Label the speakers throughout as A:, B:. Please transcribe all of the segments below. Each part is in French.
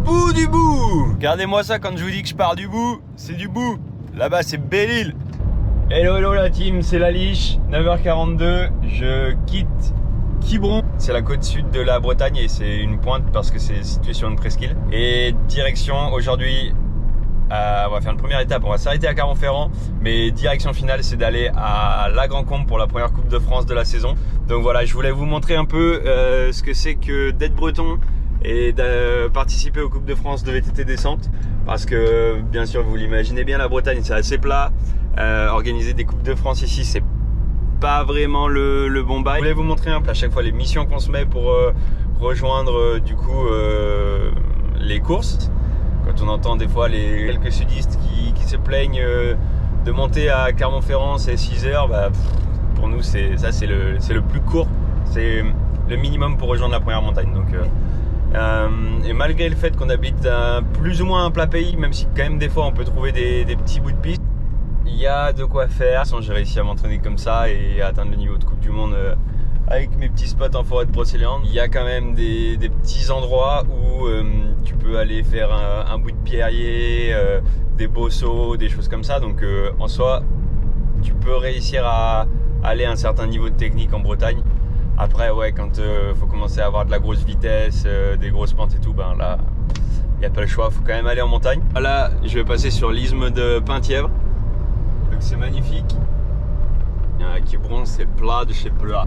A: bout du bout. Regardez-moi ça, quand je vous dis que je pars du bout, c'est du bout. Là-bas, c'est Belle-Île. Hello, hello la team, c'est la Liche, 9h42. Je quitte Quiberon. C'est la côte sud de la Bretagne et c'est une pointe parce que c'est situé sur une presqu'île. Et direction aujourd'hui, on va faire une première étape, on va s'arrêter à Clermont-Ferrand, mais direction finale c'est d'aller à La Grand-Combe pour la première Coupe de France de la saison. Donc voilà, je voulais vous montrer un peu ce que c'est que d'être breton et de participer aux Coupes de France de VTT descente, parce que bien sûr vous l'imaginez bien, la Bretagne c'est assez plat, organiser des Coupes de France ici c'est pas vraiment le bon bail. Je voulais vous montrer un peu à chaque fois les missions qu'on se met pour rejoindre du coup les courses. Quand on entend des fois les quelques sudistes qui se plaignent de monter à Clermont-Ferrand, c'est 6 heures, bah, pour nous c'est le plus court, c'est le minimum pour rejoindre la première montagne. Donc, et malgré le fait qu'on habite plus ou moins un plat pays, même si quand même des fois on peut trouver des petits bouts de piste, il y a de quoi faire. J'ai réussi à m'entraîner comme ça et à atteindre le niveau de Coupe du Monde avec mes petits spots en forêt de Brocéliande. Il y a quand même des petits endroits où tu peux aller faire un bout de pierrier, des beaux sauts, des choses comme ça. Donc en soi, tu peux réussir à aller à un certain niveau de technique en Bretagne. Après, ouais, quand faut commencer à avoir de la grosse vitesse, des grosses pentes et tout, ben là, il n'y a pas le choix, faut quand même aller en montagne. Là, je vais passer sur l'isthme de Penthièvre. Donc c'est magnifique. Quiberon, c'est plat de chez plat.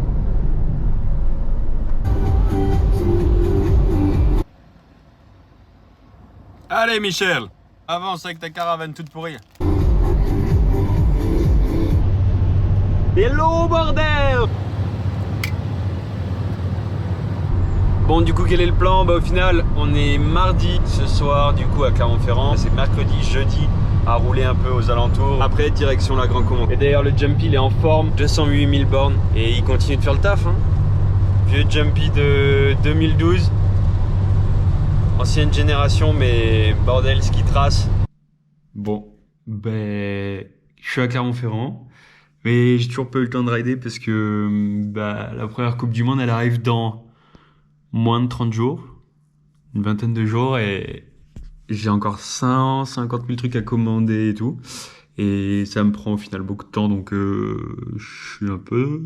A: Allez Michel, avance avec ta caravane toute pourrie. Hello bordel. Bon, du coup quel est le plan? Bah au final on est mardi ce soir du coup à Clermont-Ferrand. C'est mercredi, jeudi à rouler un peu aux alentours. Après direction La Grand-Combe. Et d'ailleurs le Jumpy il est en forme, 208 000 bornes et il continue de faire le taf hein. Vieux Jumpy de 2012. Ancienne génération, mais bordel ce qui trace. Bon, ben je suis à Clermont-Ferrand, mais j'ai toujours pas eu le temps de rider parce que bah, la première Coupe du Monde elle arrive dans moins de 30 jours, une vingtaine de jours, et j'ai encore 150 000 trucs à commander et tout. Et ça me prend au final beaucoup de temps, donc je suis un peu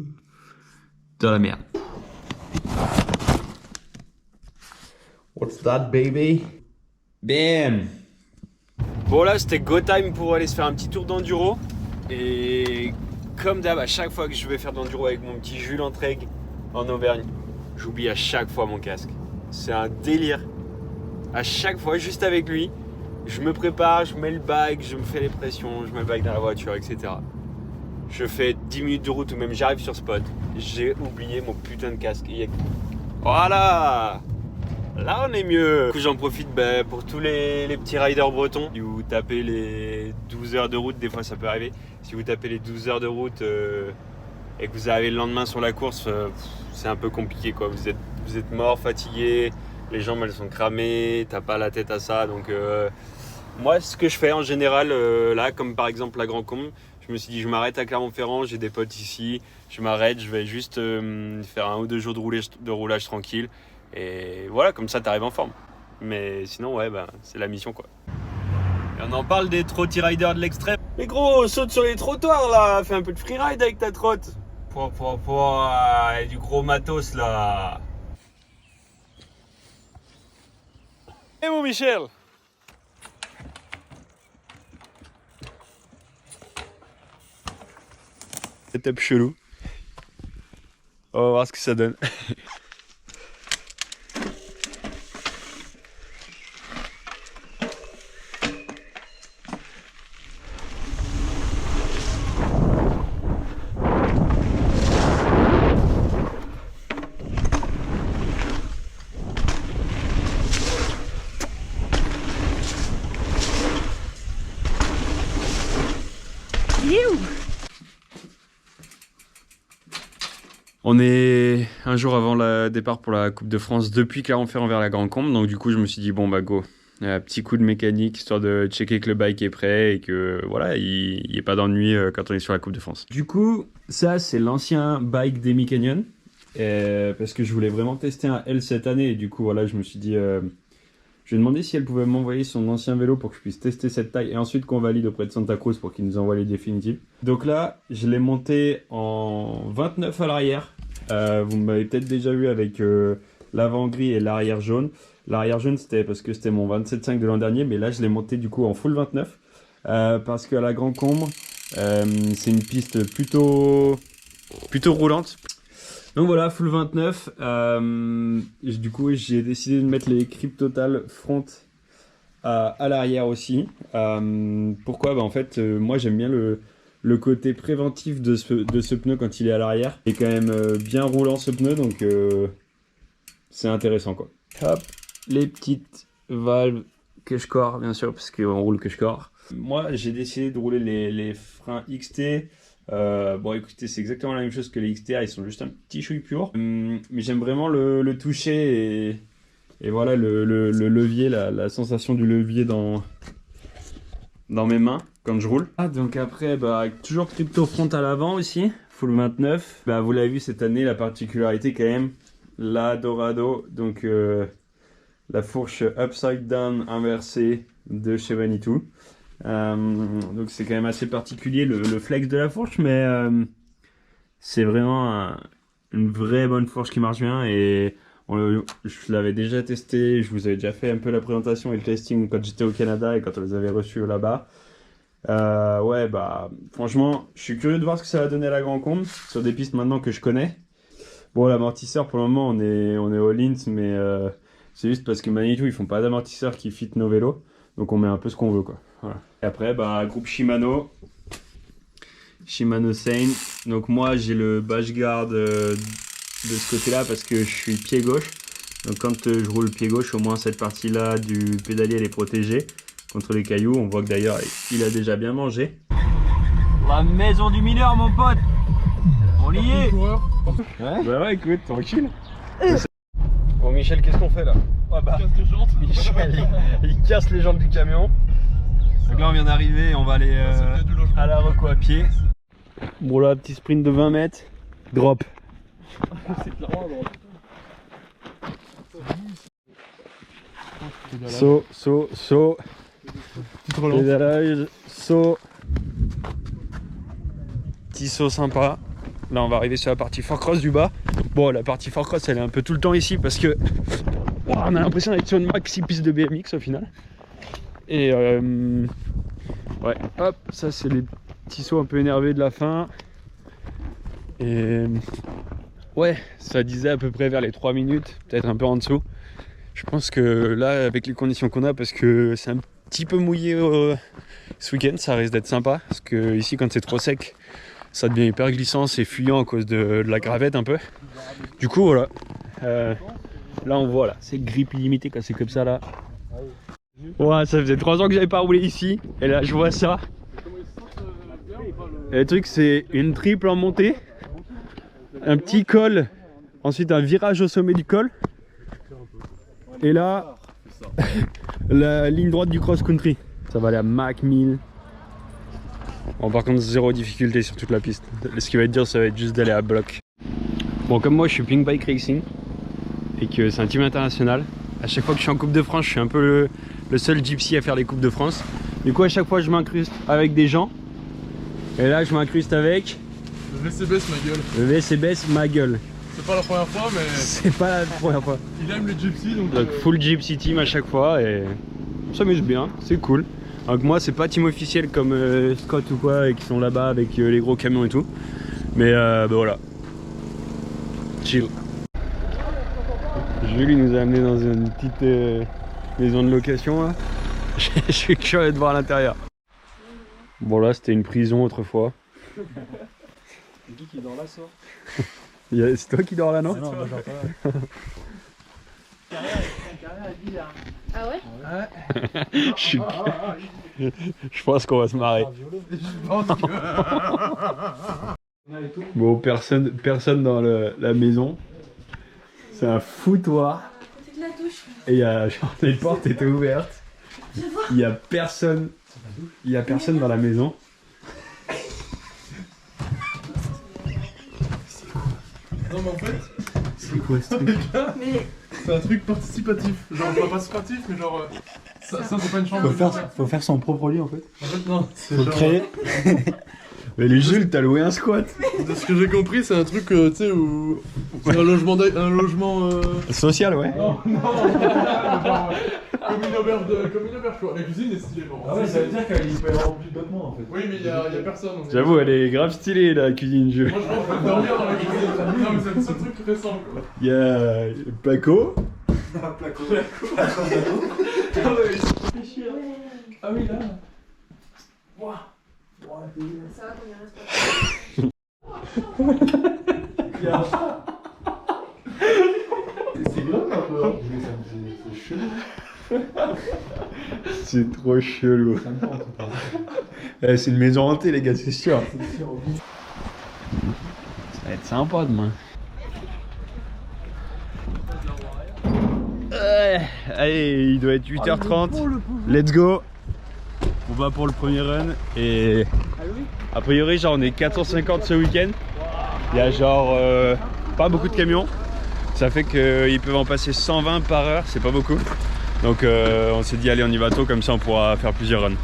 A: dans la merde. What's that, baby? Bam! Bon, là, c'était go time pour aller se faire un petit tour d'enduro. Et comme d'hab, à chaque fois que je vais faire de l'enduro avec mon petit Jules Entregue en Auvergne, j'oublie à chaque fois mon casque. C'est un délire. À chaque fois, juste avec lui, je me prépare, je mets le bike, je me fais les pressions, je mets le bike dans la voiture, etc. Je fais 10 minutes de route ou même j'arrive sur spot. J'ai oublié mon putain de casque. Voilà! Là on est mieux. Du coup j'en profite pour tous les petits riders bretons. Si vous tapez les 12 heures de route, des fois ça peut arriver. Si vous tapez les 12 heures de route et que vous arrivez le lendemain sur la course, c'est un peu compliqué quoi. Vous êtes mort, fatigué, les jambes elles sont cramées, t'as pas la tête à ça. Donc moi ce que je fais en général là, comme par exemple la Grand-Combe, je me suis dit je m'arrête à Clermont-Ferrand, j'ai des potes ici, je m'arrête, je vais juste faire 1 ou 2 jours de roulage tranquille. Et voilà, comme ça t'arrives en forme. Mais sinon ouais c'est la mission quoi. Et on en parle des trotty riders de l'extrême. Mais gros, saute sur les trottoirs là, fais un peu de freeride avec ta trotte. Et du gros matos là. Et mon Michel. Setup chelou. On va voir ce que ça donne. On est un jour avant le départ pour la Coupe de France depuis Clermont-Ferrand vers la Grand-Combe. Donc du coup, je me suis dit, bon bah go. Un petit coup de mécanique, histoire de checker que le bike est prêt et que voilà, il n'y ait pas d'ennui quand on est sur la Coupe de France. Du coup, ça c'est l'ancien bike d'Amy Canyon. Parce que je voulais vraiment tester un L cette année. Et du coup, voilà, je me suis dit, Je lui ai demandé si elle pouvait m'envoyer son ancien vélo pour que je puisse tester cette taille et ensuite qu'on valide auprès de Santa Cruz pour qu'ils nous envoient les définitives. Donc là, je l'ai monté en 29 à l'arrière. Vous m'avez peut-être déjà vu avec l'avant gris et l'arrière jaune. L'arrière jaune, c'était parce que c'était mon 27,5 de l'an dernier, mais là, je l'ai monté du coup en full 29 parce qu'à la Grand Combre, c'est une piste plutôt roulante. Donc voilà, full 29. Du coup, j'ai décidé de mettre les Cryptotal front à l'arrière aussi. Pourquoi? En fait, moi j'aime bien le côté préventif de ce pneu quand il est à l'arrière. Il est quand même bien roulant ce pneu, donc c'est intéressant quoi. Hop, les petites valves Cushcore, bien sûr, parce qu'on roule Cushcore. Moi, j'ai décidé de rouler les freins XT. Bon écoutez, c'est exactement la même chose que les XTR, ils sont juste un petit chouille plus lourd, mais j'aime vraiment le toucher et voilà le levier, la sensation du levier dans mes mains quand je roule. Donc après, toujours Crypto front à l'avant aussi, full 29. Vous l'avez vu cette année, la particularité quand même, la Dorado, donc la fourche upside down inversée de chez Manitou. Donc c'est quand même assez particulier le flex de la fourche, mais c'est vraiment une vraie bonne fourche qui marche bien et je l'avais déjà testé, je vous avais déjà fait un peu la présentation et le testing quand j'étais au Canada et quand on les avait reçus là-bas. Ouais franchement je suis curieux de voir ce que ça va donner à la Grand Combe sur des pistes maintenant que je connais. Bon, l'amortisseur pour le moment on est au Linz, mais c'est juste parce que Manitou ils font pas d'amortisseur qui fit nos vélos, donc on met un peu ce qu'on veut quoi. Voilà. Et après, groupe Shimano Sane. Donc moi j'ai le bash guard de ce côté là parce que je suis pied gauche. Donc quand je roule pied gauche, au moins cette partie là du pédalier elle est protégée contre les cailloux. On voit que d'ailleurs il a déjà bien mangé. La maison du mineur mon pote. On y est. Ouais. Ouais écoute, tranquille. Bon Michel, qu'est-ce qu'on fait là? Il casse les jantes. Michel, il casse les jantes du camion. Donc là on vient d'arriver, on va aller à la reco à pied. Bon là, petit sprint de 20 mètres, drop. C'est clairement un drop. Saut. Pédalage, saut. Petit saut sympa. Là on va arriver sur la partie Fort Cross du bas. Bon, la partie Fort Cross elle est un peu tout le temps ici parce que on a l'impression d'être sur une maxi piste de BMX au final. Et ouais, hop, ça c'est les petits sauts un peu énervés de la fin. Et ouais, ça disait à peu près vers les 3 minutes, peut-être un peu en dessous. Je pense que là, avec les conditions qu'on a, parce que c'est un petit peu mouillé ce week-end, ça risque d'être sympa. Parce que ici, quand c'est trop sec, ça devient hyper glissant, c'est fuyant à cause de la gravette un peu. Du coup, voilà. Là, on voit, là, c'est grip illimité quand c'est comme ça, là. Ouais, ça faisait 3 ans que j'avais pas roulé ici, et là je vois ça. Et le truc c'est une triple en montée, un petit col, ensuite un virage au sommet du col, et là la ligne droite du cross country. Ça va aller à Mach 1000. Bon par contre zéro difficulté sur toute la piste. Ce qui va être dur ça va être juste d'aller à bloc. Bon comme moi je suis Pink Bike Racing et que c'est un team international, à chaque fois que je suis en Coupe de France je suis un peu le seul gypsy à faire les Coupes de France. Du coup à chaque fois je m'incruste avec des gens. Et là je m'incruste avec
B: le VCBS ma gueule.
A: Le VCBS ma gueule.
B: C'est pas la première fois mais
A: c'est pas la première fois.
B: Il aime les gypsy donc
A: full gypsy team à chaque fois et on s'amuse bien, c'est cool. Donc moi c'est pas team officiel comme Scott ou quoi et qui sont là-bas avec les gros camions et tout. Mais voilà. Chill. Julie nous a amené dans une petite maison de location là. Je suis curieux de voir l'intérieur. Bon là c'était une prison autrefois.
C: C'est qui dort là ça?
A: C'est toi qui dors là non?
C: Non, moi je dors pas là.
D: Ah ouais?
A: Je pense qu'on va se marrer. Bon, personne dans la maison. C'est un foutoir.
D: C'est de la douche.
A: Et genre, les portes étaient ouvertes. Il y a personne. Dans la maison.
B: non mais en fait
A: C'est quoi ce truc?
D: Mais
B: C'est un truc participatif. Genre, pas participatif, mais genre. Ça c'est pas une chambre.
C: Faut faire son propre lit en fait.
B: En fait, non. C'est
C: Faut
B: genre.
C: créer.
A: Mais les Jules, t'as loué un squat.
B: De ce que j'ai compris, c'est un truc, tu sais, où. C'est un logement.
A: Social, ouais.
B: Non, genre, comme une auberge, quoi. La cuisine est stylée, bon.
C: Ah ouais, ça veut dire qu'il peut y avoir plus d'autres mondes en fait.
B: Oui, mais y a personne. on est-
A: J'avoue, elle est grave stylée la cuisine Jules.
B: Moi, je pense qu'on peut dormir dans la cuisine. Non, mais c'est le seul truc récent, quoi.
A: Il y a Paco.
C: Placo.
B: Ah oui, là.
D: Ça va qu'on y reste pas.
C: C'est grave un peu. C'est chelou.
A: C'est trop chelou.
C: Ça me tente, en tout cas.
A: C'est une maison hantée les gars, c'est sûr.
C: C'est sûr.
A: Ça va être sympa demain. Allez, il doit être 8h30. Let's go. On va pour le premier run et a priori genre on est 450 ce week-end. Il y a genre pas beaucoup de camions. Ça fait qu'ils peuvent en passer 120 par heure, c'est pas beaucoup. Donc on s'est dit allez on y va tôt, comme ça on pourra faire plusieurs runs.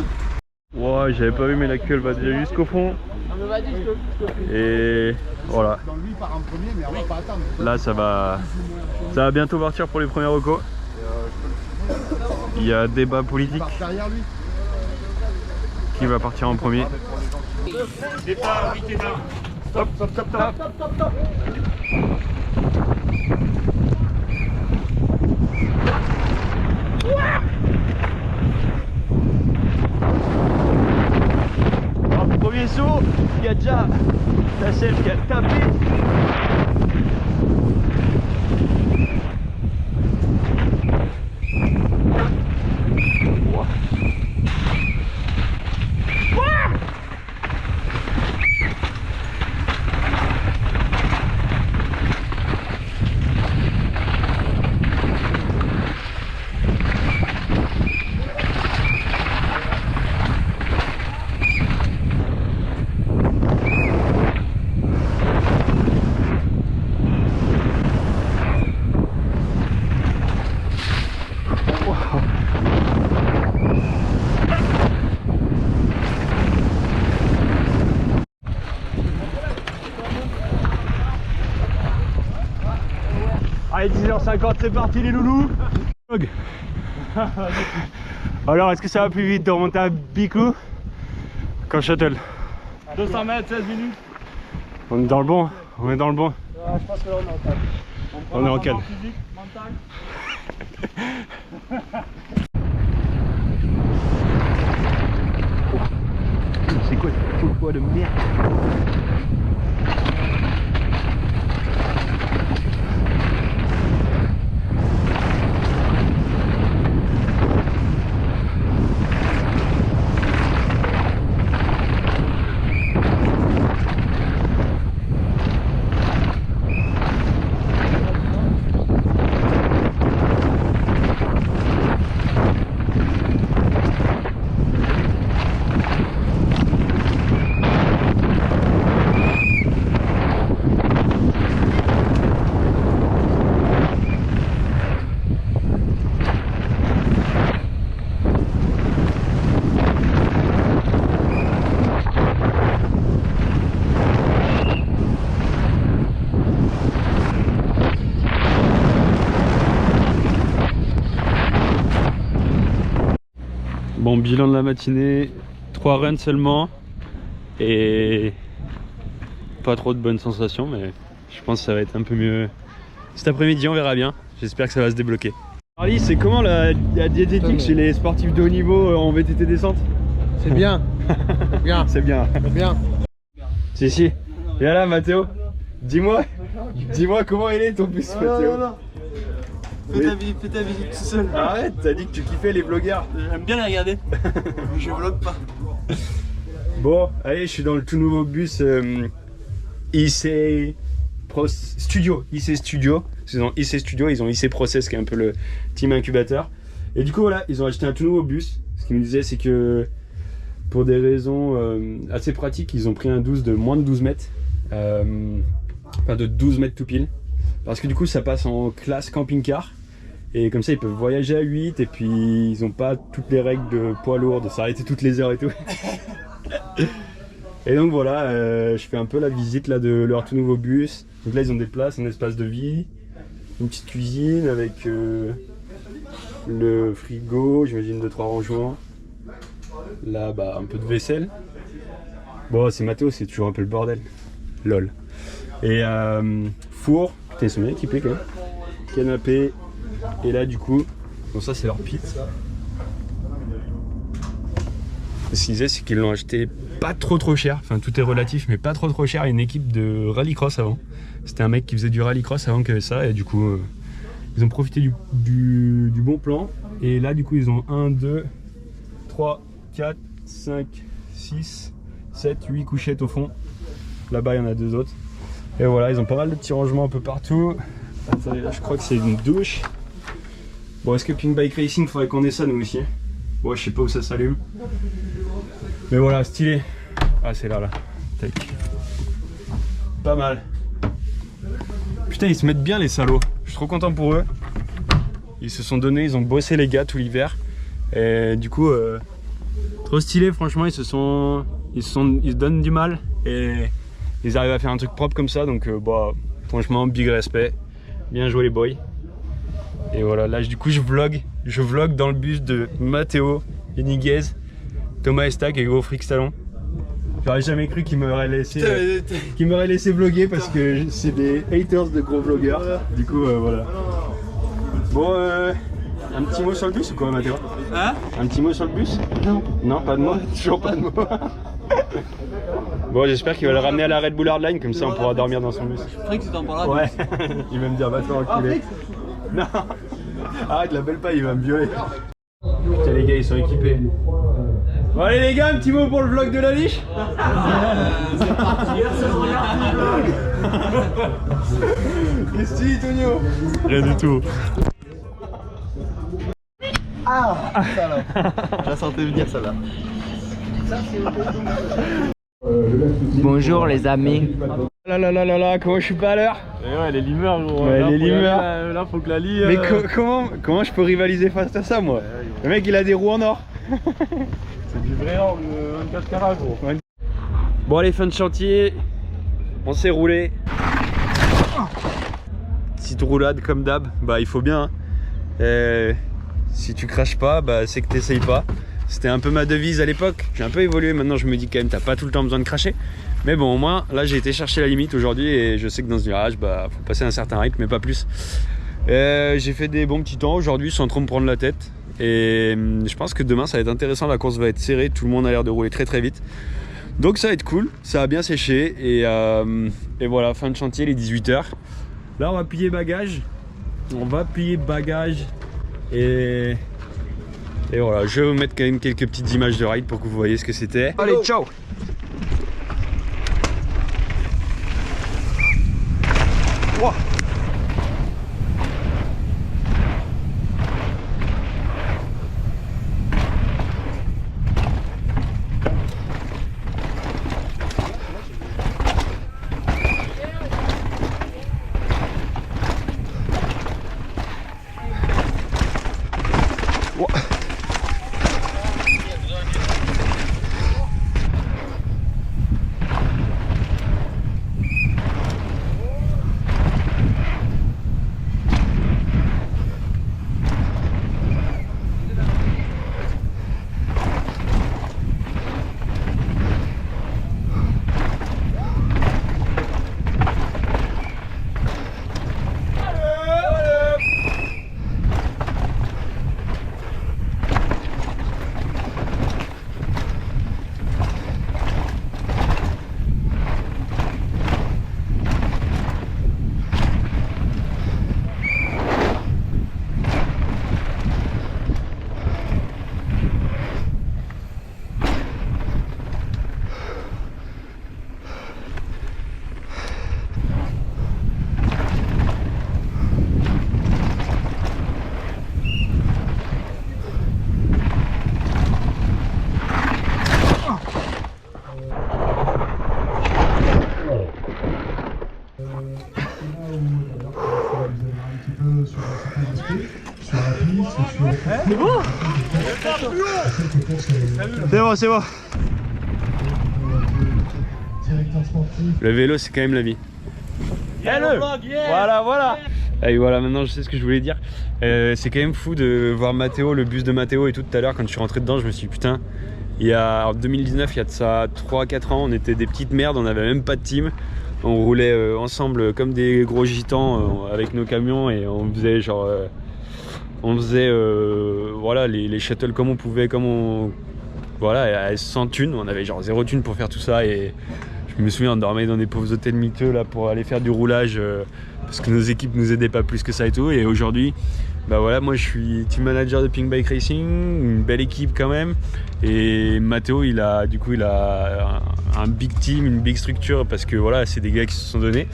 A: Ouais, j'avais pas vu mais la queue elle va déjà jusqu'au fond. Et voilà. Là ça va bientôt partir pour les premiers recos. Il y a débat politique. Qui va partir en premier? Départ, stop, stop, stop, stop. Alors, premier saut, il y a déjà la selle qui a tapé. Allez, 10h50, c'est parti les loulous. Alors, est-ce que ça va plus vite de remonter à Bicou qu'en shuttle?
B: 200 mètres, 16 minutes.
A: On est dans le bon, on est dans le bon.
C: Je pense que là on est en calme.
A: On est en calme.
B: Physique, mental.
A: C'est quoi ce poids de merde? Bon, bilan de la matinée, 3 runs seulement et pas trop de bonnes sensations, mais je pense que ça va être un peu mieux cet après-midi, on verra bien. J'espère que ça va se débloquer. Charlie, c'est comment la diététique chez les sportifs de haut niveau en VTT descente?
B: C'est bien. Bien.
A: C'est bien.
B: Bien.
A: Si, si. Et là, Mathéo, dis-moi comment il est ton bus, Mathéo.
C: Fais ta visite tout seul.
A: Arrête, t'as dit que tu kiffais les vlogueurs.
C: J'aime bien les regarder. Je vlog pas.
A: Bon, allez, je suis dans le tout nouveau bus IC Studio. IC Studio. Ils ont IC Studio, ils ont IC Process qui est un peu le team incubateur. Et du coup, voilà, ils ont acheté un tout nouveau bus. Ce qu'ils me disaient, c'est que pour des raisons assez pratiques, ils ont pris un 12 de moins de 12 mètres. Enfin, de 12 mètres tout pile. Parce que du coup, ça passe en classe camping-car. Et comme ça ils peuvent voyager à 8 et puis ils ont pas toutes les règles de poids lourd, de s'arrêter toutes les heures et tout. Et donc voilà, je fais un peu la visite là de leur tout nouveau bus. Donc là ils ont des places, un espace de vie, une petite cuisine avec le frigo, j'imagine 2-3 rangements. Là bah un peu de vaisselle. Bon c'est Mathéo, c'est toujours un peu le bordel. Lol. Et four, putain ils sont bien équipés quand même. Canapé. Et là du coup, bon ça c'est leur pizza. Ce qu'ils disaient c'est qu'ils l'ont acheté pas trop cher, enfin tout est relatif mais pas trop cher. Il y a une équipe de rallycross avant. C'était un mec qui faisait du rallycross avant qu'il y avait ça et du coup ils ont profité du bon plan. Et là du coup ils ont 1, 2, 3, 4, 5, 6, 7, 8 couchettes au fond. Là-bas il y en a 2 autres. Et voilà, ils ont pas mal de petits rangements un peu partout. Attendez, là je crois que c'est une douche. Bon, est-ce que Pink Bike Racing, faudrait qu'on ait ça nous aussi? Bon, je sais pas où ça s'allume. Mais voilà, stylé. Ah, c'est là. Tac. Pas mal. Putain, ils se mettent bien les salauds. Je suis trop content pour eux. Ils se sont donnés, ils ont bossé les gars tout l'hiver. Et du coup, trop stylé, franchement, ils se donnent du mal. Et ils arrivent à faire un truc propre comme ça. Donc, bah, franchement, big respect. Bien joué les boys. Et voilà, là du coup je vlog dans le bus de Mathéo, Eniguez, Thomas Estac et Gros Freak Stallon. J'aurais jamais cru qu'ils m'auraient laissé vlogger parce que c'est des haters de gros vlogueurs. Du coup voilà. Bon un petit mot sur le bus ou quoi Mathéo?
C: Hein?
A: Un petit mot sur le bus? Non. Non, pas de mots? Toujours pas de mots. Bon, j'espère qu'il va le ramener à la Red Bull Hardline, comme ça on pourra dormir dans son bus.
C: Je croyais que tu t'en parleras.
A: Ouais, il va me dire va te enculer. Non, arrête, l'appelle pas, il va me violer. Putain les gars, ils sont équipés. Bon allez les gars, un petit mot pour le vlog de la liche.
C: C'est parti.
A: Qu'est-ce que tu dis Tonio? Rien du tout.
B: Ah, ça là. Je la sentais venir celle-là.
C: Bonjour les amis.
A: Là, comment je suis pas à l'heure?
B: Ouais, les limeurs, gros.
A: Ouais,
B: là,
A: les limeurs.
B: Là, faut que la lie.
A: Mais comment je peux rivaliser face à ça, moi? Le mec, il a des roues en or.
B: C'est du vrai or de 24 carats, gros.
A: Bon, allez, fin de chantier. On s'est roulé. Petite roulade comme d'hab. Bah, il faut bien. Hein. Si tu craches pas, bah, c'est que t'essayes pas. C'était un peu ma devise à l'époque. J'ai un peu évolué. Maintenant, je me dis quand même, t'as pas tout le temps besoin de cracher. Mais bon, au moins, là, j'ai été chercher la limite aujourd'hui et je sais que dans ce virage, bah, faut passer un certain rythme, mais pas plus. J'ai fait des bons petits temps aujourd'hui sans trop me prendre la tête. Et je pense que demain, ça va être intéressant. La course va être serrée. Tout le monde a l'air de rouler très vite. Donc, ça va être cool. Ça va bien sécher. Et voilà, fin de chantier, les 18 h. Là, on va plier bagages. Et voilà, je vais vous mettre quand même quelques petites images de ride pour que vous voyez ce que c'était. Allez, ciao! Wow. Wow. C'est bon. Le vélo, c'est quand même la vie. Voilà. Et voilà, maintenant je sais ce que je voulais dire. C'est quand même fou de voir Matteo, le bus de Matteo et tout à l'heure. Quand je suis rentré dedans, je me suis dit putain, en 2019, il y a de ça 3-4 ans, on était des petites merdes, on n'avait même pas de team. On roulait ensemble comme des gros gitans avec nos camions et on faisait genre. Voilà, les shuttles comme on pouvait, voilà, sans thunes. On avait genre 0 thunes pour faire tout ça et je me souviens, on dormait dans des pauvres hôtels miteux là pour aller faire du roulage parce que nos équipes nous aidaient pas plus que ça et tout. Et aujourd'hui, bah voilà, moi je suis team manager de Pink Bike Racing, une belle équipe quand même. Et Matteo, il a un big team, une big structure parce que voilà, c'est des gars qui se sont donnés.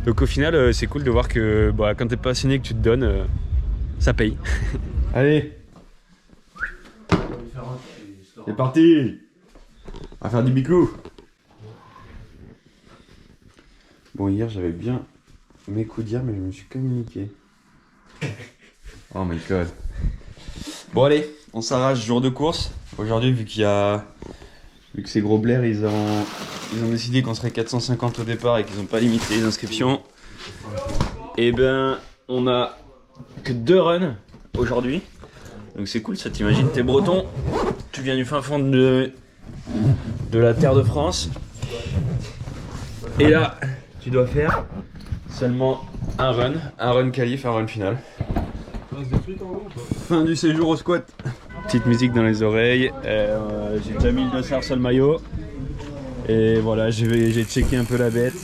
A: Donc au final, c'est cool de voir que quand t'es passionné, que tu te donnes, ça paye. Allez, c'est parti. On va faire du bicou. Bon, hier j'avais bien mes coups d'hier, mais je me suis communiqué. Oh my god. Bon allez, on s'arrache, jour de course. Aujourd'hui, vu que ces gros blairs, ils ont décidé qu'on serait 450 au départ et qu'ils n'ont pas limité les inscriptions. Et ben, on a que 2 runs aujourd'hui. Donc c'est cool, ça t'imagine, t'es breton, tu viens du fin fond de la terre de France. Et là, tu dois faire seulement un run qualif, un run final. Fin du séjour au squat. Petite musique dans les oreilles, j'ai déjà mis le dossard sur le maillot. Et voilà, j'ai checké un peu la bête.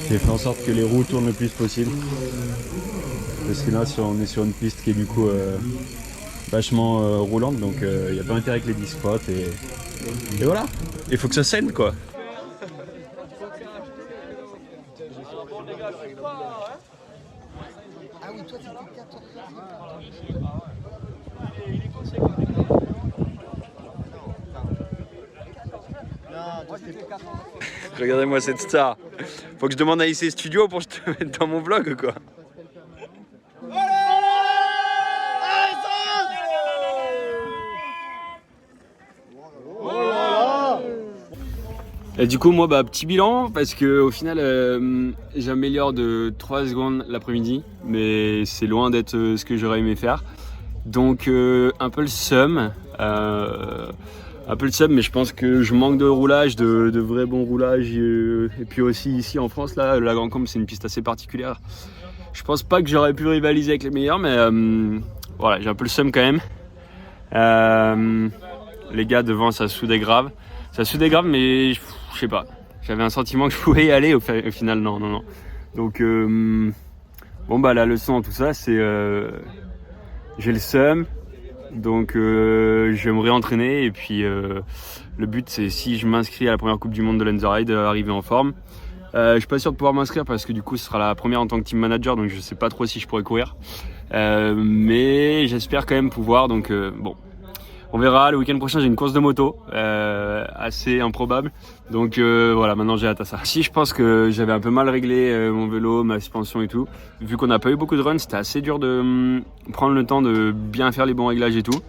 A: J'ai fait en sorte que les roues tournent le plus possible. Parce que là, on est sur une piste qui est du coup vachement roulante, donc il n'y a pas intérêt que les disques frottent. Et voilà, il faut que ça saigne quoi. Regardez-moi cette star. Faut que je demande à IC Studio pour que je te mette dans mon vlog quoi. Et du coup moi petit bilan parce que au final j'améliore de 3 secondes l'après-midi, mais c'est loin d'être ce que j'aurais aimé faire. Donc un peu le seum. Mais je pense que je manque de roulage, de vrai bon roulage. Et puis aussi ici en France, là, la Grand Combe, c'est une piste assez particulière. Je pense pas que j'aurais pu rivaliser avec les meilleurs, mais voilà, j'ai un peu le seum quand même. Les gars devant, ça soudait grave. Mais je sais pas. J'avais un sentiment que je pouvais y aller, au final, non. Donc, la leçon, tout ça, c'est... j'ai le seum. Donc je vais me réentraîner et puis le but c'est si je m'inscris à la première Coupe du Monde de Lenzerheide d'arriver en forme. Je suis pas sûr de pouvoir m'inscrire parce que du coup ce sera la première en tant que team manager, donc je sais pas trop si je pourrais courir. Mais j'espère quand même pouvoir, donc bon. On verra, le week-end prochain j'ai une course de moto, assez improbable. Donc voilà, maintenant j'ai hâte à ça. Si je pense que j'avais un peu mal réglé mon vélo, ma suspension et tout. Vu qu'on n'a pas eu beaucoup de runs, c'était assez dur de prendre le temps de bien faire les bons réglages et tout.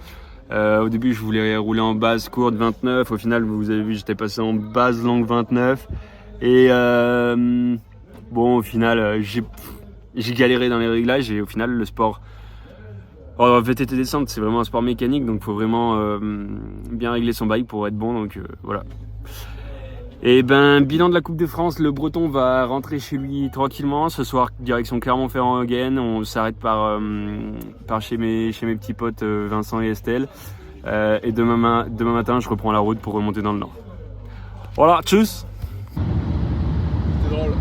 A: Au début je voulais rouler en base courte 29, au final vous avez vu j'étais passé en base longue 29. Et bon au final j'ai galéré dans les réglages et au final le sport... VTT descente c'est vraiment un sport mécanique, donc il faut vraiment bien régler son bike pour être bon, donc voilà. Et bilan de la Coupe de France, le Breton va rentrer chez lui tranquillement. Ce soir direction Clermont-Ferrand-Gaine, on s'arrête par chez mes petits potes Vincent et Estelle. Et demain matin je reprends la route pour remonter dans le Nord. Voilà, tchuss.
B: C'est drôle.